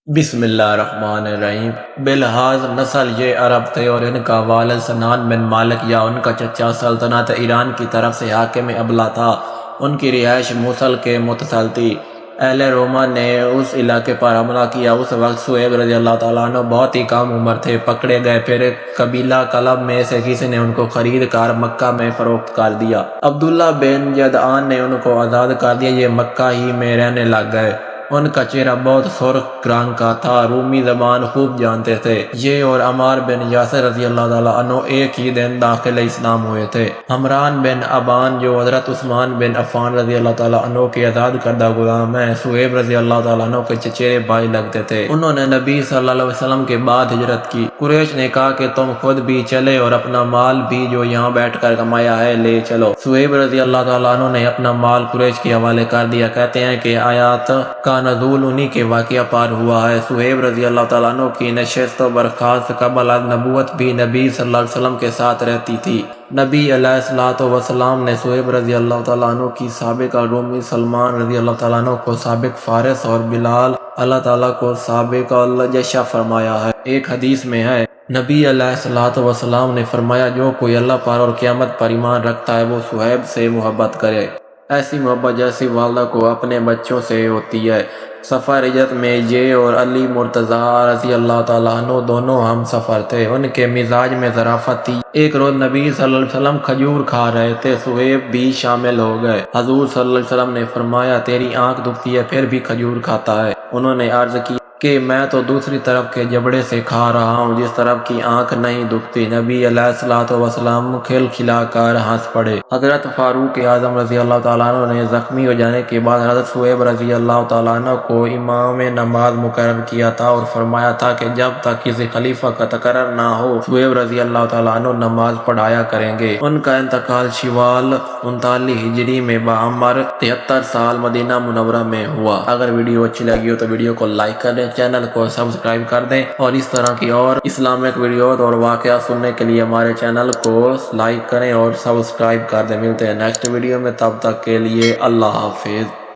بسم اللہ الرحمن الرحیم۔ بلحاظ نسل یہ عرب تھے اور ان کا والد سنان بن مالک یا ان کا چچا سلطنت ایران کی طرف سے حاکم ابلا تھا۔ ان کی رہائش موصل کے متصل تھی۔ اہل روما نے اس علاقے پر حملہ کیا۔ اس وقت صہیب رضی اللہ تعالیٰ عنہ بہت ہی کم عمر تھے، پکڑے گئے۔ پھر قبیلہ کلب میں سے کسی نے ان کو خرید کر مکہ میں فروخت کر دیا۔ عبداللہ بن جدعان نے ان کو آزاد کر دیا۔ یہ مکہ ہی میں رہنے لگ گئے۔ ان کا چہرہ بہت سرخ رنگ کا تھا، رومی زبان خوب جانتے تھے۔ یہ اور عمار بن یاسر رضی اللہ تعالیٰ عنہ ایک ہی دن داخل اسلام ہوئے تھے۔ عمران بن ابان جو حضرت عثمان بن عفان رضی اللہ تعالیٰ عنہ کے آزاد کردہ غلام ہیں، صہیب رضی اللہ تعالیٰ عنہ کے چچیرے بھائی لگتے تھے۔ انہوں نے نبی صلی اللہ علیہ وسلم کے بعد ہجرت کی۔ قریش نے کہا کہ تم خود بھی چلے اور اپنا مال بھی جو یہاں بیٹھ کر کمایا ہے لے چلو۔ صہیب رضی اللہ تعالیٰ عنہ نے اپنا مال قریش کے حوالے کر دیا۔ کہتے ہیں کہ آیات کا نزول انہی کے واقعہ پر ہوا ہے۔ صہیب رضی اللہ تعالیٰ عنہ کی نشست و برخاست قبل از نبوت بھی نبی صلی اللہ علیہ وسلم کے ساتھ رہتی تھی۔ نبی علیہ الصلوۃ والسلام نے صہیب رضی اللہ تعالیٰ عنہ کی سابق الرومی، سلمان رضی اللہ تعالیٰ عنہ کو سابق فارس اور بلال اللہ تعالیٰ کو سابق الجشع فرمایا ہے۔ ایک حدیث میں ہے، نبی علیہ الصلوۃ والسلام نے فرمایا، جو کوئی اللہ پر اور قیامت پر ایمان رکھتا ہے وہ صہیب سے محبت کرے، ایسی محبت جیسی والدہ کو اپنے بچوں سے ہوتی ہے۔ سفر ہجرت میں یہ اور علی مرتضیٰ رضی اللہ تعالیٰ عنہ دونوں ہم سفر تھے۔ ان کے مزاج میں ظرافت تھی۔ ایک روز نبی صلی اللہ علیہ وسلم کھجور کھا رہے تھے، صہیب بھی شامل ہو گئے۔ حضور صلی اللہ علیہ وسلم نے فرمایا، تیری آنکھ دکھتی ہے پھر بھی کھجور کھاتا ہے؟ انہوں نے عرض کی کہ میں تو دوسری طرف کے جبڑے سے کھا رہا ہوں جس طرف کی آنکھ نہیں دکھتی۔ نبی علیہ الصلوۃ والسلام کھل کھلا کر ہنس پڑے۔ حضرت فاروق اعظم رضی اللہ تعالیٰ عنہ نے زخمی ہو جانے کے بعد حضرت صہیب رضی اللہ تعالیٰ عنہ کو امام نماز مقرر کیا تھا اور فرمایا تھا کہ جب تک کسی خلیفہ کا تقرر نہ ہو صہیب رضی اللہ تعالیٰ عنہ نماز پڑھایا کریں گے۔ ان کا انتقال شوال 39 ہجری میں بعمر 73 سال مدینہ منورہ میں ہوا۔ اگر ویڈیو اچھی لگی ہو تو ویڈیو کو لائک کر دیں، چینل کو سبسکرائب کر دیں اور اس طرح کی اور اسلامک ویڈیوز اور واقعات سننے کے لیے ہمارے چینل کو لائک کریں اور سبسکرائب کر دیں۔ ملتے ہیں نیکسٹ ویڈیو میں، تب تک کے لیے اللہ حافظ۔